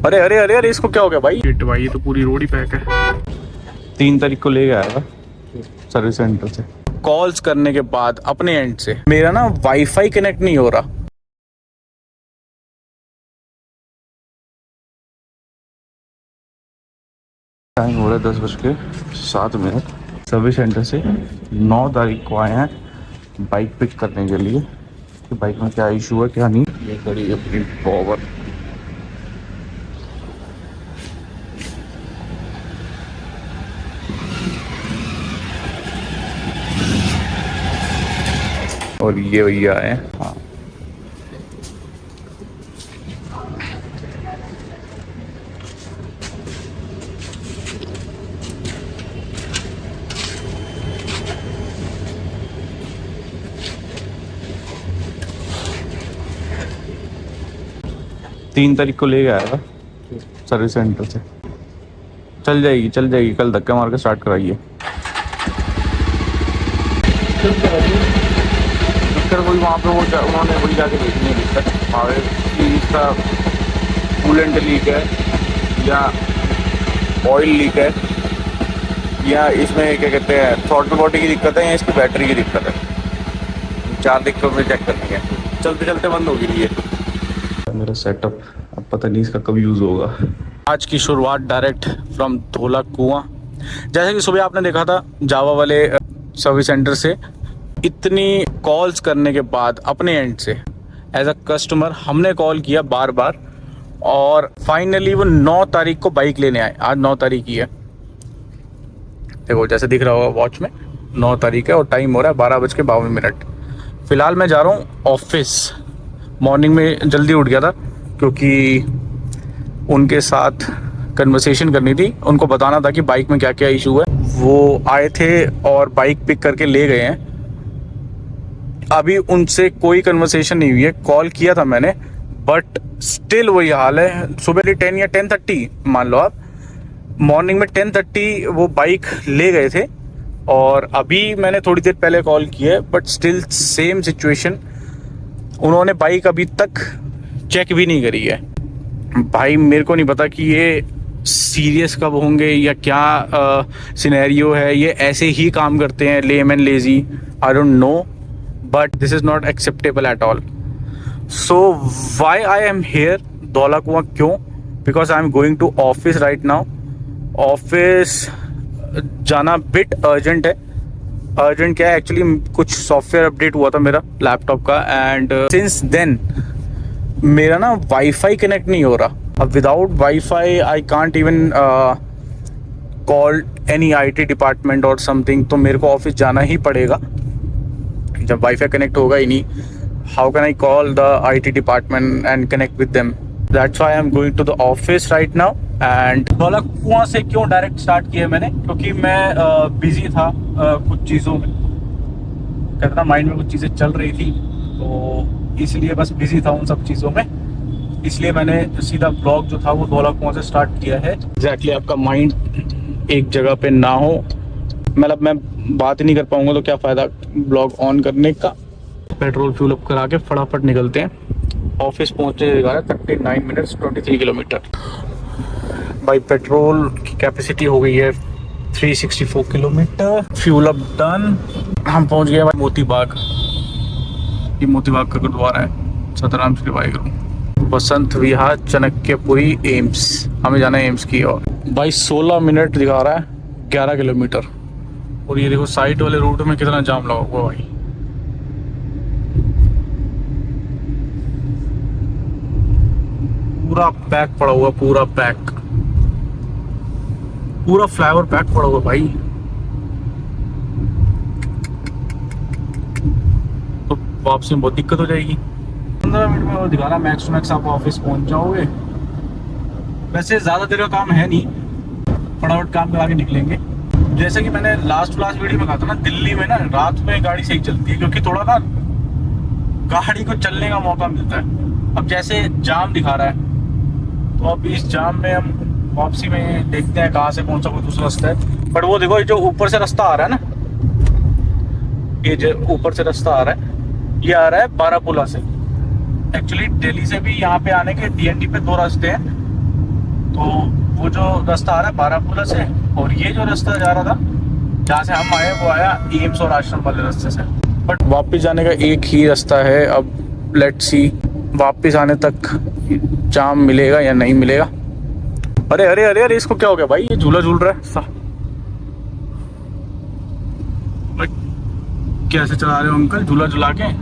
अरे अरे अरे अरे, इसको क्या हो गया भाई? शिट भाई, ये तो पूरी रोड ही पैक है। 3 तारीख को ले गया था सर्विस सेंटर से। कॉल्स करने के बाद अपने एंड से मेरा ना वाईफाई कनेक्ट नहीं हो रहा। टाइम हो रहा है 10:07। सर्विस सेंटर से 9 तारीख को आए हैं बाइक पिक करने के लिए कि बाइक में क्या इशू है क्या नहीं। ये करी अपनी पावर। और ये भैया आए। हाँ, तीन तारीख को ले गया था सर्विस सेंटर से। चल जाएगी, कल धक्का मार के स्टार्ट कराइए। दिक्कत वही वहाँ पे उन्होंने वही जाके देखनी है दिक्कत हमारे कि इसका कूलेंट लीक है या ऑयल लीक है या इसमें क्या कहते हैं थ्रॉटल बॉडी की दिक्कत है या इसकी बैटरी की दिक्कत है। 4 दिक्कत में चेक करनी है। चलते चलते बंद होगी ये मेरा सेटअप। अब पता नहीं इसका कब यूज़ होगा। आज की शुरुआत डायरेक्ट फ्रॉम धोला कुआं। जैसे कि सुबह आपने देखा था जावा वाले सर्विस सेंटर से इतनी कॉल्स करने के बाद अपने एंड से एज अ कस्टमर हमने कॉल किया बार बार और फाइनली वो 9 तारीख को बाइक लेने आए। आज 9 तारीख ही है, देखो जैसे दिख रहा होगा वॉच में 9 तारीख है और टाइम हो रहा है 12:52। फ़िलहाल मैं जा रहा हूँ ऑफिस। मॉर्निंग में जल्दी उठ गया था क्योंकि उनके साथ कन्वर्सेशन करनी थी, उनको बताना था कि बाइक में क्या क्या इशू है। वो आए थे और बाइक पिक करके ले गए हैं। अभी उनसे कोई कन्वर्सेशन नहीं हुई है। कॉल किया था मैंने बट स्टिल वही हाल है। सुबह 10 या 10:30 मान लो आप, मॉर्निंग में 10:30 वो बाइक ले गए थे और अभी मैंने थोड़ी देर पहले कॉल किया है बट स्टिल सेम सिचुएशन। उन्होंने बाइक अभी तक चेक भी नहीं करी है। भाई मेरे को नहीं पता कि ये सीरियस कब होंगे या क्या सिनेरियो है। ये ऐसे ही काम करते हैं, lame and lazy, I don't know, but this is not acceptable at all. So why I am here Dhaula Kuan क्यों? Because I am going to office right now. Office जाना बिट अर्जेंट है। अर्जेंट क्या है एक्चुअली, कुछ software update हुआ था मेरा laptop का एंड सिंस देन मेरा ना वाईफाई कनेक्ट नहीं हो रहा। अब without wifi I can't even call any IT department और समथिंग। तो मेरे को ऑफिस जाना ही पड़ेगा। जब वाईफाई कनेक्ट होगा ही नहीं, how can I call the IT department and connect with them? That's why I am going to the office right now. And Dhaula Kuan से क्यों डायरेक्ट स्टार्ट किया मैंने? क्योंकि मैं बिजी था कुछ चीज़ों में, कहते ना माइंड में कुछ चीज़ें चल रही थी तो इसलिए बस बिजी था उन सब चीज़ों में। इसलिए मैंने सीधा ब्लॉग जो था वो धौला कुआं से स्टार्ट किया है। एग्जैक्टली आपका माइंड एक जगह पे ना हो, मतलब मैं बात ही नहीं कर पाऊंगा तो क्या फ़ायदा ब्लॉग ऑन करने का। पेट्रोल फ्यूल अप करा के फटाफट निकलते हैं। ऑफिस पहुंचने दिखा रहा है 39 मिनट्स 23 किलोमीटर। भाई पेट्रोल की कैपेसिटी हो गई है 364 किलोमीटर। Fuel up done. हम पहुंच गए भाई मोती बाग। ये मोती बाग का गुरुद्वारा है, सतराम श्री वाहिगुरु। बसंत विहार चाणक्यपुरी एम्स, हमें जाना है एम्स की ओर। भाई 16 मिनट दिखा रहा है 11 किलोमीटर। और ये देखो साइड वाले रूट में कितना जाम लगा हुआ भाई। पूरा पैक पड़ा हुआ, पूरा पैक, पूरा फ्लाईओवर पैक पड़ा हुआ भाई। तो वापसी में बहुत दिक्कत हो जाएगी। 15 मिनट में वो दिखा रहा मैक्स टू मैक्स आप ऑफिस पहुंच जाओगे। वैसे ज़्यादा देर का काम है नहीं, फटाफट काम करा के निकलेंगे। जैसे कि मैंने लास्ट वीडियो में कहा था ना, दिल्ली में ना रात में गाड़ी सही चलती है क्योंकि थोड़ा ना गाड़ी को चलने का मौका मिलता है। अब जैसे जाम दिखा रहा है तो अब इस जाम में हम वापसी में देखते हैं कहाँ से कौन सा कोई दूसरा रास्ता है। बट वो देखो जो ऊपर से रास्ता आ रहा है ना, ये जो ऊपर से रास्ता आ रहा है ये आ रहा है बारापुला से। एक्चुअली दिल्ली से भी यहाँ पे आने के DND पे 2 रास्ते हैं। तो वो जो रास्ता आ रहा है बारामूला से, और ये जो रास्ता जा रहा था जहाँ से हम आए वो आया एम्स और आश्रम वाले रास्ते से। बट वापस जाने का एक ही रास्ता है। अब लेट्स सी वापस आने तक जाम मिलेगा या नहीं मिलेगा। अरे अरे अरे अरे, इसको क्या हो गया भाई, ये झूला झूल रहा है। भाई कैसे चला रहे हो अंकल झूला झुला के।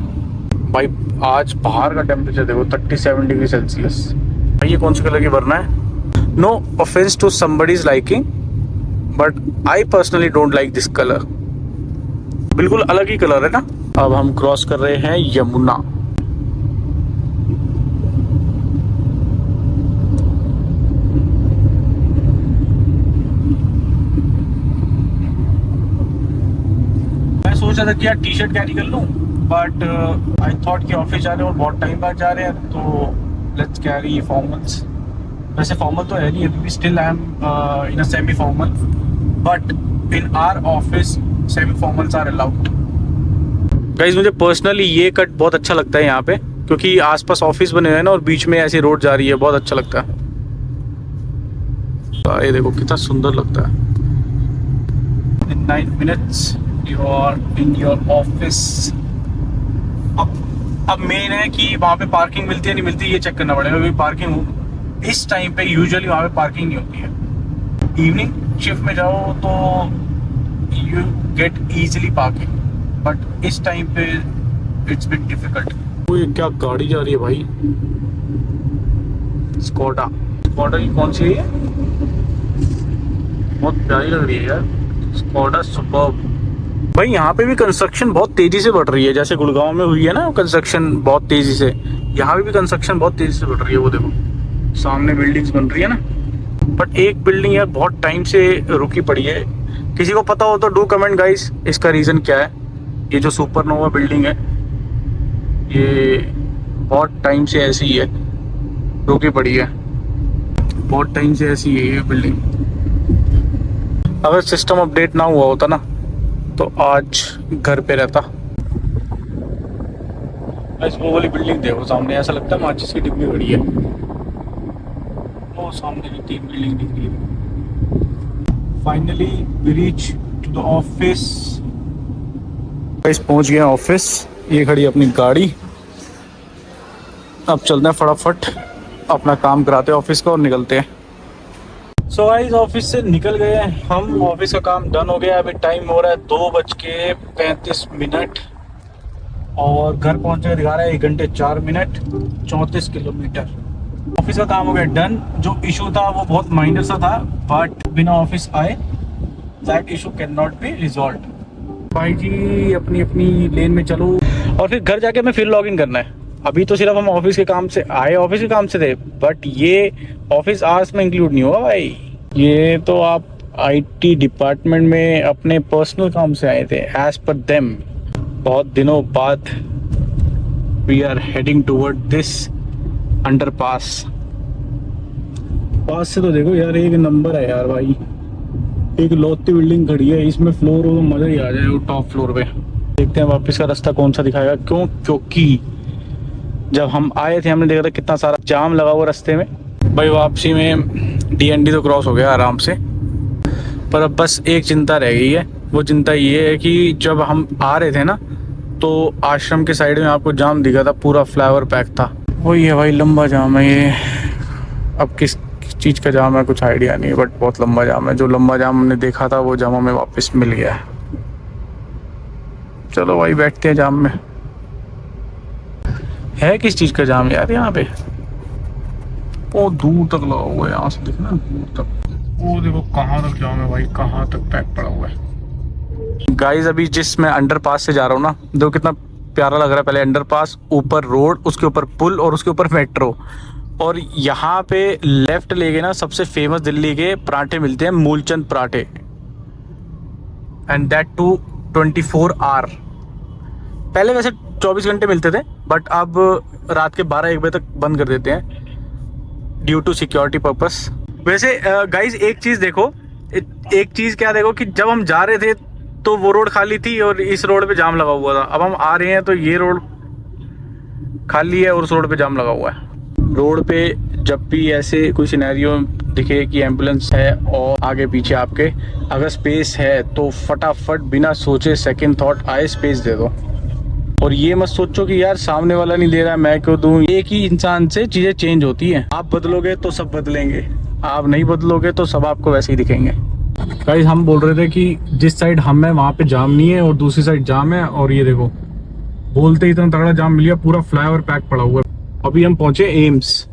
भाई आज बाहर का टेम्परेचर देखो 37 डिग्री सेल्सियस। भाई ये कौन से कलर की वरना है? No offence to somebody's liking, but I personally don't like this colour. बिल्कुल अलग ही कलर है ना। अब हम क्रॉस कर रहे हैं यमुना। मैं सोच रहा था कि यार टी शर्ट कैरी कर लूं, बट आई थॉट कि ऑफिस जा रहे हैं और बहुत टाइम बाद जा रहे हैं, तो लेट्स कैरी फॉर्मल्स। वैसे फॉर्मल तो है नहीं अभी भी, still I am in a semi formal, but in our office semi formals are allowed. Guys मुझे पर्सनली ये कट बहुत अच्छा लगता है यहाँ पे, क्योंकि आसपास ऑफिस बने हुए हैं ना और बीच में ऐसी रोड जा रही है, बहुत अच्छा लगता है। तो ये देखो कितना सुंदर लगता है। In 9 minutes you are in your office। अब मेन है कि वहाँ पे पार्किंग मिलती है नहीं मिलती, ये चेक करना पड़ेगा। अभी पार्किंग इस टाइम पे यूजुअली वहाँ पे पार्किंग नहीं होती है। इवनिंग शिफ्ट में जाओ तो you get easily parking, but इस टाइम पे इट्स बिट डिफिकल्ट। ये क्या गाड़ी जा रही है भाई, स्कोडा। स्कोडा की कौन सी है? बहुत प्यारी लग रही है यार, स्कोडा सुपर्ब। भाई यहाँ पे भी कंस्ट्रक्शन बहुत तेजी से बढ़ रही है, जैसे गुड़गांव में हुई है ना कंस्ट्रक्शन बहुत तेजी से, यहाँ पे भी कंस्ट्रक्शन बहुत तेजी से बढ़ रही है। वो देखो सामने बिल्डिंग्स बन रही है ना, बट एक बिल्डिंग यार बहुत टाइम से रुकी पड़ी है। किसी को पता हो तो डू कमेंट गाइस, इसका रीज़न क्या है। ये जो सुपरनोवा बिल्डिंग है ये बहुत टाइम से ऐसी ही है, रुकी पड़ी है, बहुत टाइम से ऐसी है ये बिल्डिंग। अगर सिस्टम अपडेट ना हुआ होता ना तो आज घर पे रहता। वो वाली बिल्डिंग देखो सामने, ऐसा लगता है माचिस की डिब्बी खड़ी है। वो सामने जो 3 बिल्डिंग दिख रही है। Finally we reach to the office. पहुंच गए ऑफिस, ये खड़ी अपनी गाड़ी। अब चलते हैं फटाफट अपना काम कराते हैं ऑफिस का और निकलते हैं। सो गाइस ऑफिस से निकल गए हम, ऑफिस का काम डन हो गया। अभी टाइम हो रहा है 2:35 और घर पहुंचने दिखा रहा है 1 घंटे 4 मिनट 34 किलोमीटर। ऑफिस का काम हो गया डन। जो इशू था वो बहुत माइनर सा था, बट बिना ऑफिस आए that issue can not be resolve. भाई जी अपनी अपनी लेन में चलो, और फिर घर जाके हमें फिर लॉग इन करना है। अभी तो सिर्फ हम ऑफिस के काम से आए, ऑफिस के काम से थे, बट ये ऑफिस आवर्स में इंक्लूड नहीं होगा भाई। ये तो आप आईटी डिपार्टमेंट में अपने पर्सनल काम से आए थे एज पर देम। बहुत दिनों बाद we are heading toward this underpass. पास से तो देखो यार एक नंबर है यार भाई, एक लौती बिल्डिंग खड़ी है, इसमें फ्लोर हो तो मजा ही आ जाए। वो टॉप फ्लोर पे देखते हैं वापस का रास्ता कौन सा दिखाएगा। क्योंकि जब हम आए थे हमने देखा था कितना सारा जाम लगा हुआ रास्ते में। भाई वापसी में डीएनडी तो क्रॉस हो गया आराम से, पर अब बस एक चिंता रह गई है। वो चिंता ये है कि जब हम आ रहे थे ना तो आश्रम के साइड में आपको जाम दिखा था, पूरा फ्लाईओवर पैक था। वही है भाई, लंबा जाम है ये। अब किस चीज़ का जाम है कुछ आइडिया नहीं है, बट बहुत लंबा जाम है। जो लंबा जाम हमने देखा था वो जाम हमें वापस मिल गया है। चलो भाई बैठते हैं जाम में। है किस चीज़ का जाम यार यहाँ पे? वो दूर तक लगा हुआ है, यहाँ से देखना दूर तक। वो देखो कहाँ तक जाम है भाई, कहाँ तक पैक पड़ा हुआ है। गाइस अभी जिस मैं अंडरपास से जा रहा हूँ ना, देखो कितना प्यारा लग रहा है। पहले अंडरपास, ऊपर रोड, उसके ऊपर पुल और उसके ऊपर मेट्रो। और यहाँ पे लेफ्ट लेके ना सबसे फेमस दिल्ली के पराठे मिलते हैं, मूलचंद पराठे, एंड दैट टू 24 आवर। पहले वैसे 24 घंटे मिलते थे, बट अब रात के 12-1 बजे तक बंद कर देते हैं ड्यू टू सिक्योरिटी पर्पस। वैसे गाइज एक चीज़ देखो, एक चीज़ क्या देखो कि जब हम जा रहे थे तो वो रोड खाली थी और इस रोड पे जाम लगा हुआ था। अब हम आ रहे हैं तो ये रोड खाली है और उस रोड पे जाम लगा हुआ है। रोड पे जब भी ऐसे कोई सिनेरियो दिखे कि एम्बुलेंस है और आगे पीछे आपके अगर स्पेस है तो फटाफट बिना सोचे सेकंड थॉट आए स्पेस दे दो। और ये मत सोचो कि यार सामने वाला नहीं दे रहा मैं क्यों दूं। एक ही इंसान से चीजें चेंज होती हैं। आप बदलोगे तो सब बदलेंगे, आप नहीं बदलोगे तो सब आपको वैसे ही दिखेंगे। गाइस हम बोल रहे थे कि जिस साइड हम है वहाँ पे जाम नहीं है और दूसरी साइड जाम है। और ये देखो बोलते ही इतना तगड़ा जाम मिल गया, पूरा फ्लाईओवर पैक पड़ा हुआ है। अभी हम पहुंचे एम्स।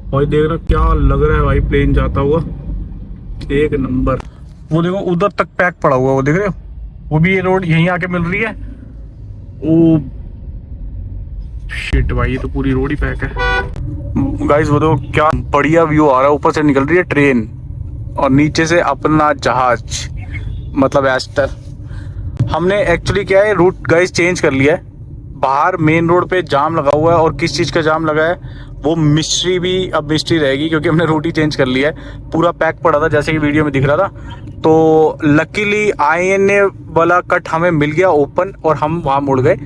भाई देख रहा क्या लग रहा है भाई, प्लेन जाता हुआ एक नंबर। वो देखो उधर तक पैक पड़ा हुआ, वो देख रहे हो, वो भी ये रोड यहीं आके मिल रही है। ओ शिट भाई, ये तो पूरी रोड ही पैक है। गाइस वो देखो क्या बढ़िया व्यू आ रहा है, ऊपर से निकल रही है ट्रेन और नीचे से अपना जहाज मतलब एस्टर। हमने एक्चुअली क्या है रूट गाइस चेंज कर लिया है। बाहर मेन रोड पे जाम लगा हुआ है और किस चीज़ का जाम लगा है वो मिस्ट्री भी अब मिस्ट्री रहेगी, क्योंकि हमने रूट ही चेंज कर लिया है। पूरा पैक पड़ा था जैसे कि वीडियो में दिख रहा था। तो लकीली INA वाला कट हमें मिल गया ओपन और हम वहाँ मुड़ गए।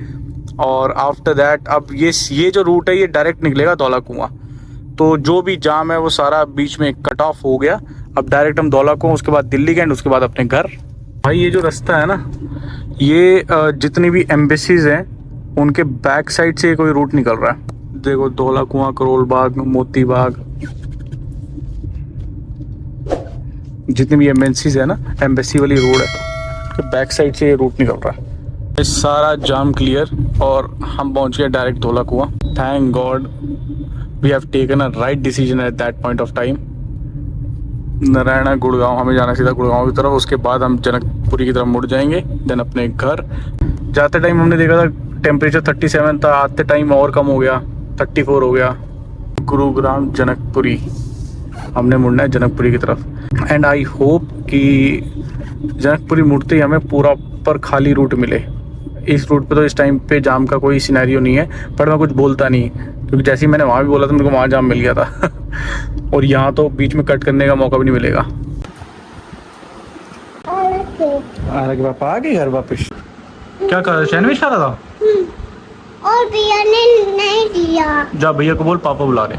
और आफ्टर दैट अब ये जो रूट है ये डायरेक्ट निकलेगा धौला कुआं। तो जो भी जाम है वो सारा बीच में कट ऑफ हो गया। अब डायरेक्ट हम धौला कुआं, उसके बाद दिल्ली गए, उसके बाद अपने घर। भाई ये जो रास्ता है ना, ये जितनी भी एम्बेसीज हैं उनके बैक साइड से कोई रूट निकल रहा है। देखो धौला कुआं, करोल बाग, मोती बाग, जितनी भी एम्बेसीज है ना, एम्बेसी वाली रोड है तो बैक साइड से ये रूट निकल रहा है। ये सारा जाम क्लियर और हम पहुंच गए direct Dhaula Kuan. Thank God we have taken a right decision at that point of time. Narayana Gurgaon हमें जाना सीधा गुड़गांव की तरफ, उसके बाद हम जनकपुरी की तरफ मुड़ जाएंगे, देन अपने घर। जाते टाइम हमने देखा था टेम्परेचर 37 था, आते टाइम और कम हो गया, 34 हो गया। गुरुग्राम जनकपुरी हमने मुड़ना है जनकपुरी की तरफ। एंड आई होप कि जनकपुरी मुड़ते ही हमें पूरा पर खाली रूट मिले। इस रूट पे तो इस टाइम पे जाम का कोई सिनेरियो नहीं है, पर मैं कुछ बोलता नहीं क्योंकि जैसे ही मैंने वहाँ भी बोला था मेरे को वहाँ जाम मिल गया था और यहाँ तो बीच में कट करने का मौका भी नहीं मिलेगा। पापा आ गए घर वापस। क्या कर रहा, सैंडविच खा रहा था? और भैया ने नहीं दिया। जा भैया को बोल पापा बुला रहे।